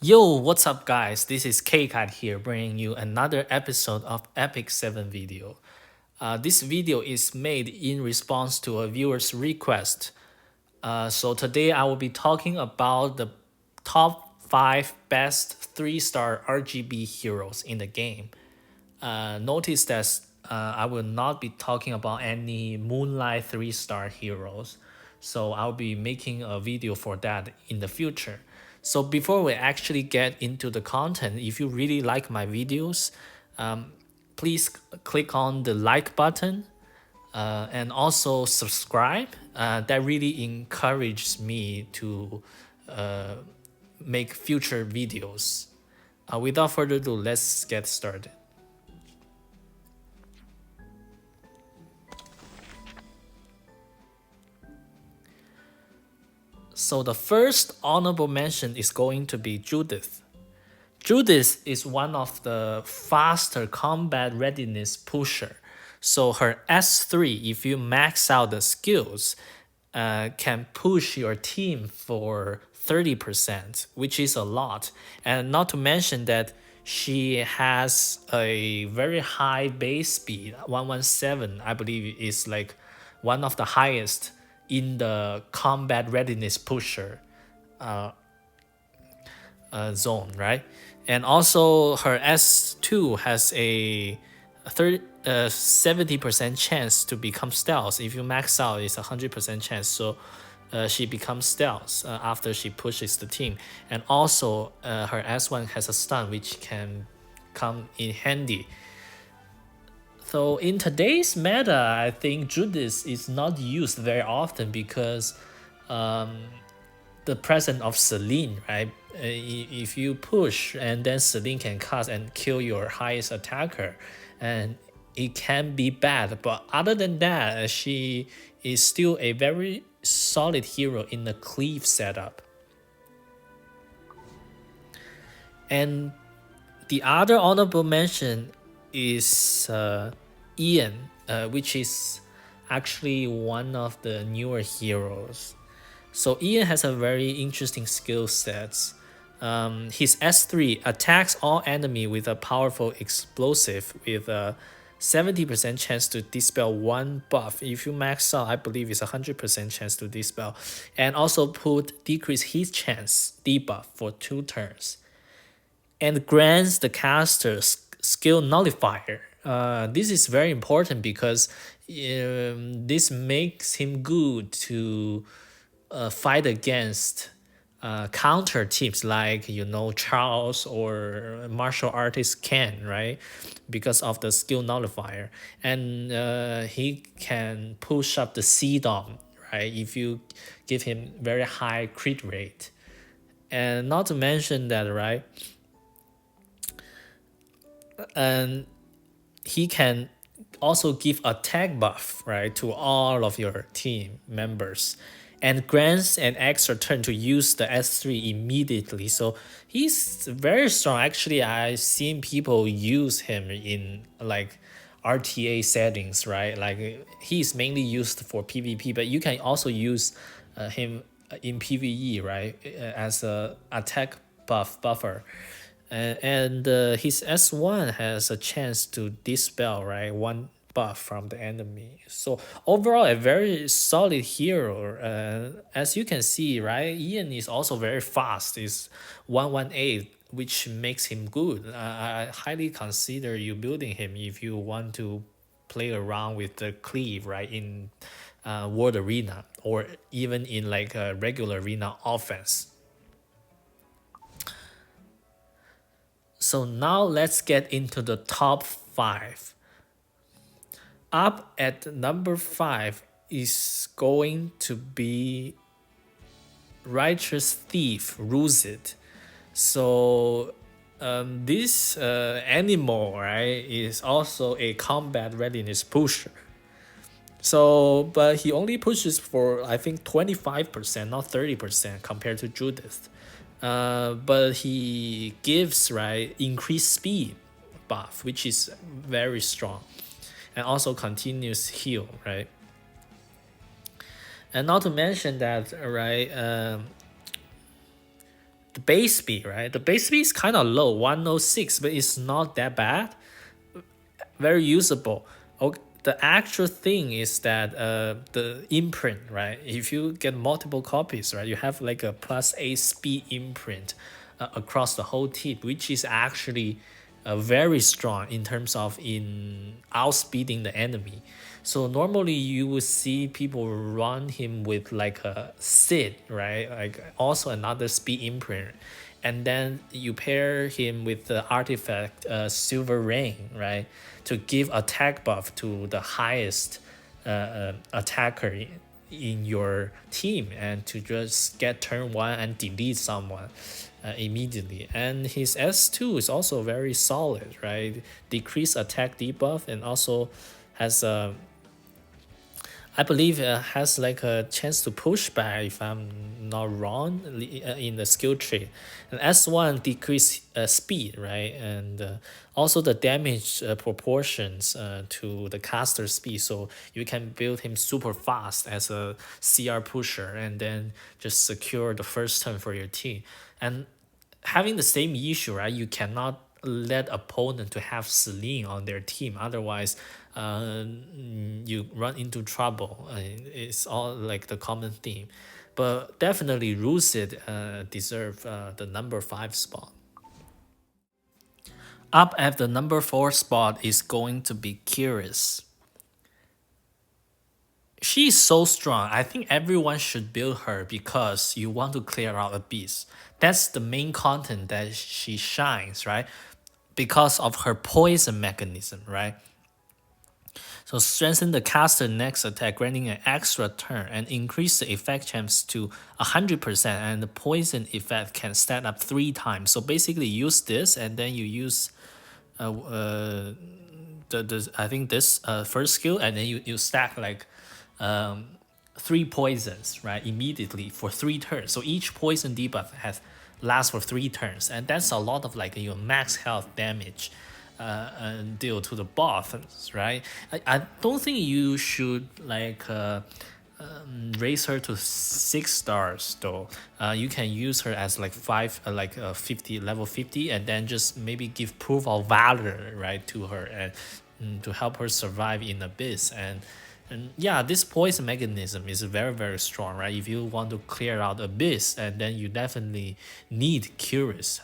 Yo, what's up, guys? This is KCAT here, bringing you another episode of Epic 7 video. This video is made in response to a viewer's request. So today I will be talking about the top 5 best 3-star RGB heroes in the game. Notice that I will not be talking about any Moonlight 3-star heroes. So I'll be making a video for that in the future. So before we actually get into the content, if you really like my videos, please click on the like button and also subscribe. That really encourages me to make future videos. Without further ado, let's get started. So the first honorable mention is going to be Judith. Judith is one of the faster combat readiness pusher. So her S3, if you max out the skills, can push your team for 30%, which is a lot. And not to mention that she has a very high base speed, 117, I believe is like one of the highest in the combat readiness pusher zone, right? And also her S2 has a 70% chance to become stealth. If you max out, it's 100% chance. So she becomes stealth after she pushes the team. And also her S1 has a stun, which can come in handy. So in today's meta, I think Judith is not used very often because the presence of Celine, right? If you push and then Celine can cast and kill your highest attacker, and it can be bad. But other than that, she is still a very solid hero in the cleave setup. And the other honorable mention is Ian, which is actually one of the newer heroes. So Ian has a very interesting skill sets. His S3 attacks all enemy with a powerful explosive with a 70% chance to dispel one buff. If you max out, I believe it's 100% chance to dispel. And also put decrease hit chance debuff for 2 turns. And grants the caster skill nullifier. This is very important because this makes him good to fight against counter teams like Charles or martial artist Ken, right? Because of the skill nullifier, and he can push up the CDOM, right? If you give him very high crit rate, and not to mention that, right? And he can also give attack buff, right, to all of your team members, and grants an extra turn to use the S3 immediately. So he's very strong. Actually, I've seen people use him in like RTA settings, right? Like he's mainly used for PvP, but you can also use him in PvE, right, as a attack buffer. And his S1 has a chance to dispel, right, one buff from the enemy. So overall, a very solid hero. As you can see, right, Ian is also very fast. Is 118, which makes him good. I highly consider you building him if you want to play around with the cleave, right, in World Arena or even in like a regular arena offense. So now let's get into the top 5. Up at number 5 is going to be Righteous Thief Roozid. So this animal, right, is also a combat readiness pusher. So, but he only pushes for I think 25%, not 30% compared to Judith. But he gives, right, increased speed buff, which is very strong, and also continuous heal, right. And not to mention that, right, the base speed, right? The base speed is kind of low, 106, but it's not that bad. Very usable. Okay, the actual thing is that the imprint, right? If you get multiple copies, right, you have like a +8 speed imprint across the whole tip, which is actually very strong in terms of in outspeeding the enemy. So normally you would see people run him with like a Sid, right? Like also another speed imprint, and then you pair him with the artifact Silver Rain, right, to give attack buff to the highest attacker in your team, and to just get turn 1 and delete someone immediately. And his S2 is also very solid, right? Decrease attack debuff, and also has a I believe it has like a chance to push back if I'm not wrong in the skill tree. And S1 decrease speed, right? And also the damage proportions to the caster speed. So you can build him super fast as a CR pusher and then just secure the first turn for your team. And having the same issue, right? You cannot let opponent to have Celine on their team. Otherwise, you run into trouble. It's all like the common theme. But definitely Roozid deserve the number 5 spot. Up at the number 4 spot is going to be Curious. She's so strong. I think everyone should build her because you want to clear out Abyss. That's the main content that she shines, right? Because of her poison mechanism, right? So strengthen the caster next attack, granting an extra turn, and increase the effect chance to 100%, and the poison effect can stack up 3 times. So basically use this, and then you use I think this first skill, and then you stack like 3 poisons, right, immediately for 3 turns. So each poison debuff lasts for 3 turns, and that's a lot of like your max health damage deal to the boss, right? I don't think you should like raise her to 6 stars though. You can use her as like 50 level 50, and then just maybe give proof of valor, right, to her, and to help her survive in Abyss. And yeah, this poison mechanism is very, very strong, right? If you want to clear out Abyss, and then you definitely need Curious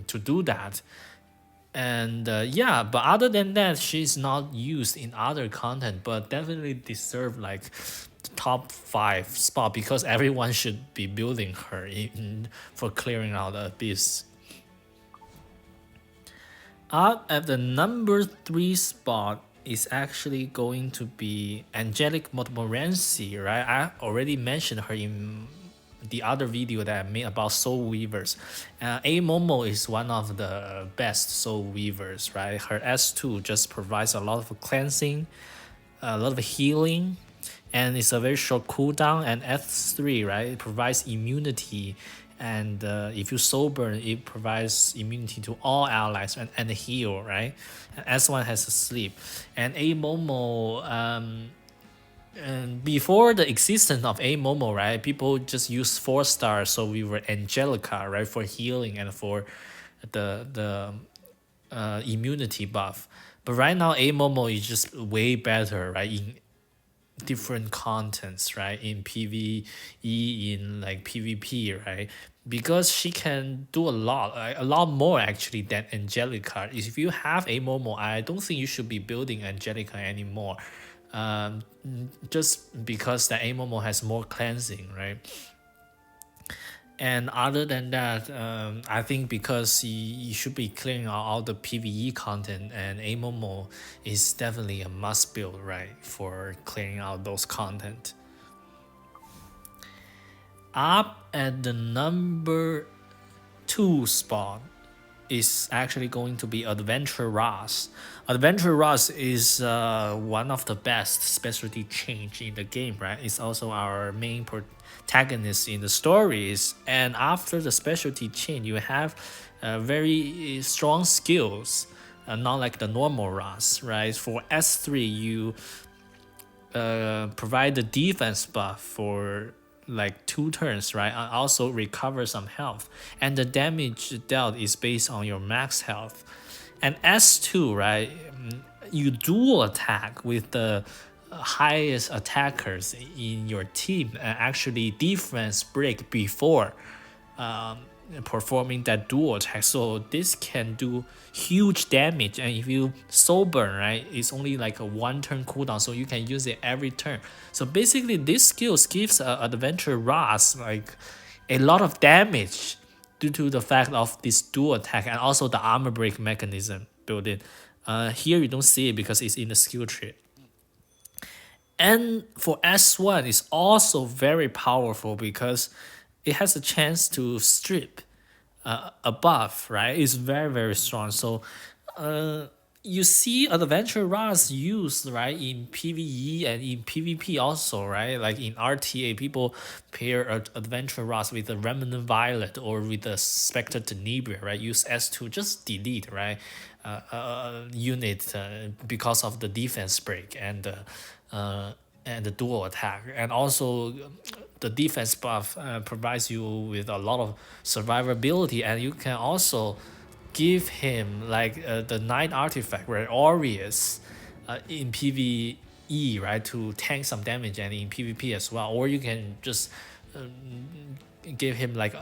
to do that. And yeah, but other than that, she's not used in other content, but definitely deserve like the top 5 spot, because everyone should be building her for clearing out the Abyss. Up at the number 3 spot is actually going to be Angelic Montmorancy, right? I already mentioned her in the other video that I made about Soul Weavers. A Momo is one of the best Soul Weavers, right? Her S2 just provides a lot of cleansing, a lot of healing, and it's a very short cooldown. And S3, right, it provides immunity, and if you soul burn, it provides immunity to all allies and heal, right? And S1 has a sleep. And A Momo, and before the existence of A Momo, right, people just use 4 stars, so we were Angelica, right, for healing and for the immunity buff. But right now A Momo is just way better, right, in different contents, right, in PvE, in like PvP, right, because she can do a lot more actually than Angelica. If you have A Momo, I don't think you should be building Angelica anymore, just because the A Momo has more cleansing, right? And other than that, I think because you should be clearing out all the PvE content, and A Momo is definitely a must build, right, for clearing out those content. Up at the number 2 spot is actually going to be Adventure Ross. Adventure Ross is one of the best specialty change in the game, right? It's also our main protagonist in the stories. And after the specialty change, you have very strong skills, not like the normal Ross, right? For S3, you provide the defense buff for like 2 turns, right? And also recover some health. And the damage dealt is based on your max health. And S2, right? You dual attack with the highest attackers in your team and actually defense break before um, performing that dual attack. So this can do huge damage. And if you soul burn, right, it's only like a 1 turn cooldown, so you can use it every turn. So basically, this skill gives Adventure Ross like a lot of damage due to the fact of this dual attack and also the armor break mechanism built in. Here you don't see it because it's in the skill tree. And for S1, it's also very powerful because it has a chance to strip a buff, right? It's very, very strong. So you see Adventure Rush used, right, in PvE and in PvP also, right? Like in RTA, people pair Adventure Rush with the Remnant Violet or with the Spectre Tenebria, right? Use S2, just delete, right? Unit because of the defense break and the dual attack, and also the defense buff provides you with a lot of survivability, and you can also give him like the night artifact, right, Aureus, in PvE, right, to tank some damage, and in PvP as well. Or you can just give him like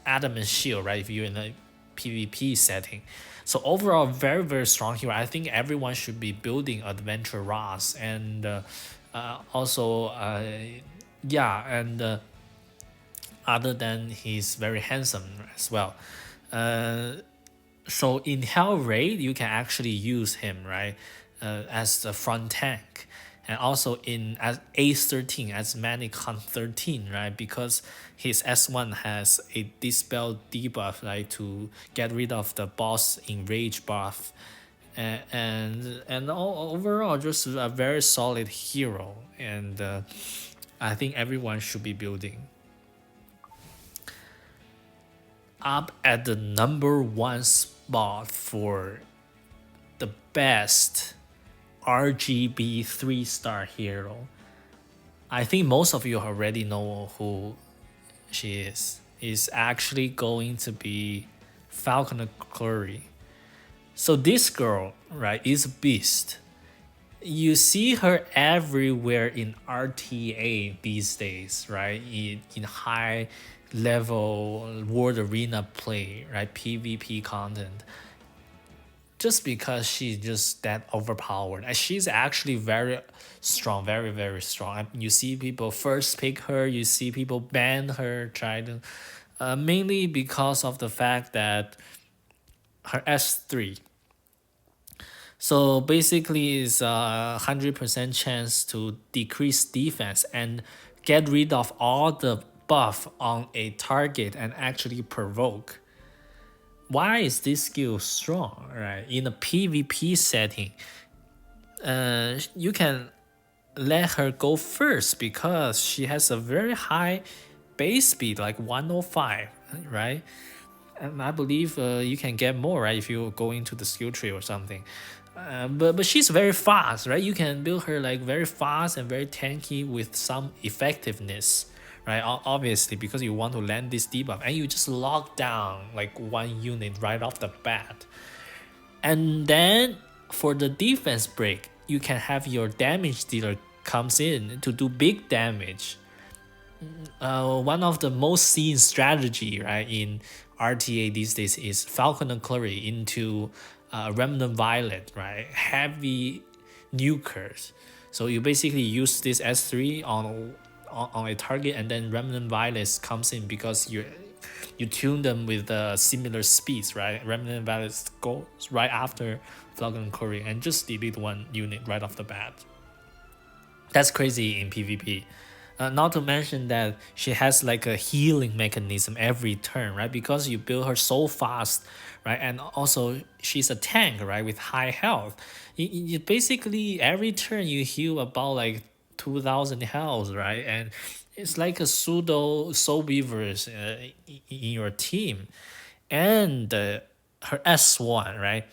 adamant shield, right, if you're in a PvP setting. So overall, very, very strong hero. I think everyone should be building Adventure Ross. And also yeah, and other than he's very handsome as well. So in Hell Raid, you can actually use him, right, as the front tank. And also in as A13 as Manicon 13, right, because his S1 has a dispel debuff, right, to get rid of the boss enrage buff, and overall just a very solid hero. And I think everyone should be building. Up at the number 1 spot for the best RGB 3-star hero. I think most of you already know who she is. Is actually going to be Falconer Curry. So this girl, right, is a beast. You see her everywhere in RTA these days, right? In high level world arena play, right? PvP content. Just because she's just that overpowered. And she's actually very strong, very, very strong. You see people first pick her, you see people ban her, try to. Mainly because of the fact that her S3. So basically, it's a 100% chance to decrease defense and get rid of all the buff on a target and actually provoke. Why is this skill strong, right? In a PvP setting, you can let her go first because she has a very high base speed, like 105, right? And I believe you can get more, right, if you go into the skill tree or something. But she's very fast, right? You can build her like very fast and very tanky with some effectiveness, right? Obviously, because you want to land this debuff, and you just lock down like 1 unit right off the bat. And then for the defense break, you can have your damage dealer comes in to do big damage. One of the most seen strategy, right, in RTA these days is Falconer Curry into Remnant Violet, right? Heavy nukers. So you basically use this S3 on a target, and then Remnant Violet comes in because you tune them with similar speeds, right? Remnant Violet goes right after Falconer Curry and just delete 1 unit right off the bat. That's crazy in PvP. Not to mention that she has like a healing mechanism every turn, right? Because you build her so fast, right? And also she's a tank, right? With high health. You basically every turn you heal about like 2,000 health, right? And it's like a pseudo soul beavers in your team. And her S1, right?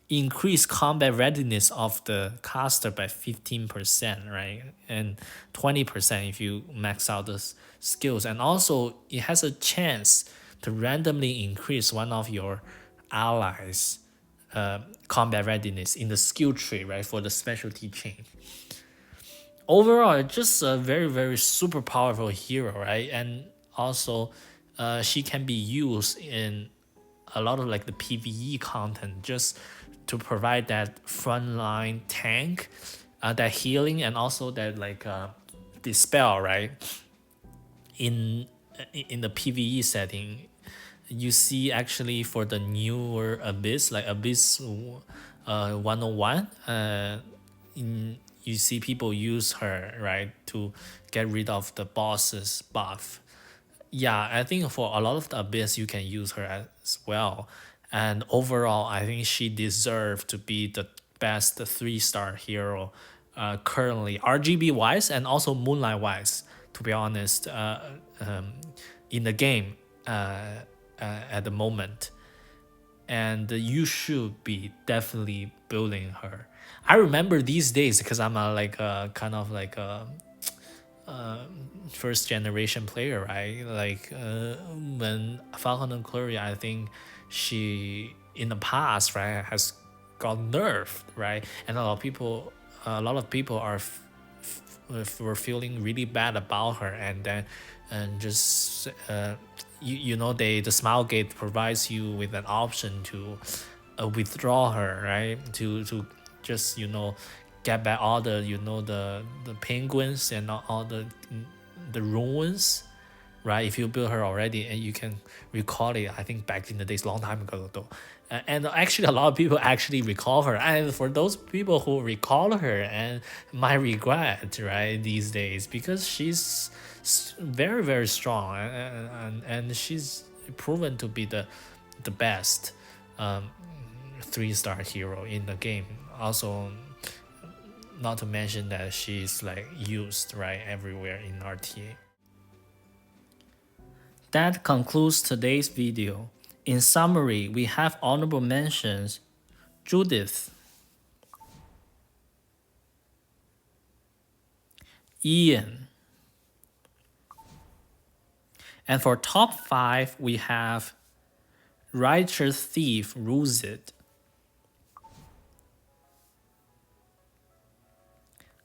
increase combat readiness of the caster by 15%, right? And 20% if you max out the skills. And also it has a chance to randomly increase one of your allies combat readiness in the skill tree, right, for the specialty chain. Overall, just a very, very super powerful hero, right? And also she can be used in a lot of like the PvE content just to provide that frontline tank, that healing, and also that like dispel, right? In the PvE setting, you see actually for the newer Abyss, like Abyss 101, you see people use her, right, to get rid of the boss's buff. Yeah, I think for a lot of the Abyss, you can use her as well. And overall, I think she deserves to be the best 3-star hero currently, RGB wise and also Moonlight wise, to be honest, in the game at the moment. And you should be definitely building her. I remember these days because I'm a like a kind of like a first generation player, right? Like when Falcon and Clary, I think she in the past, right, has got nerfed, right? And a lot of people were feeling really bad about her, and then and just you know the Smilegate provides you with an option to withdraw her, right? To just get back all the the penguins and all the ruins, right? If you build her already and you can recall it, I think back in the days, long time ago though. And actually, a lot of people actually recall her. And for those people who recall her, and my regret, right, these days, because she's very, very strong, and she's proven to be the best 3-star hero in the game. Also, not to mention that she's like used right everywhere in RTA. That concludes today's video. In summary, we have honorable mentions: Judith, Ian, and for top 5 we have Righteous Thief Roozid,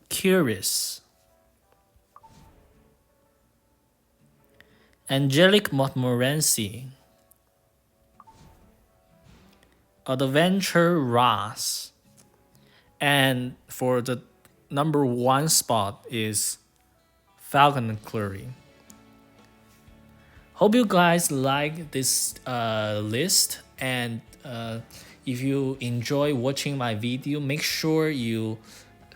Curious, Angelic Montmorancy, Adventure Rash, and for the number 1 spot is Falcon and Clary. Hope you guys like this list, and if you enjoy watching my video, make sure you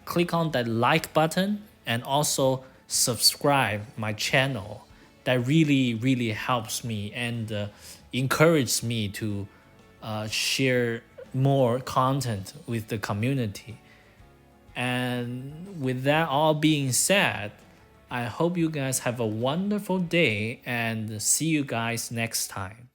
click on that like button and also subscribe my channel. That really helps me and encourages me to share more content with the community. And with that all being said, I hope you guys have a wonderful day and see you guys next time.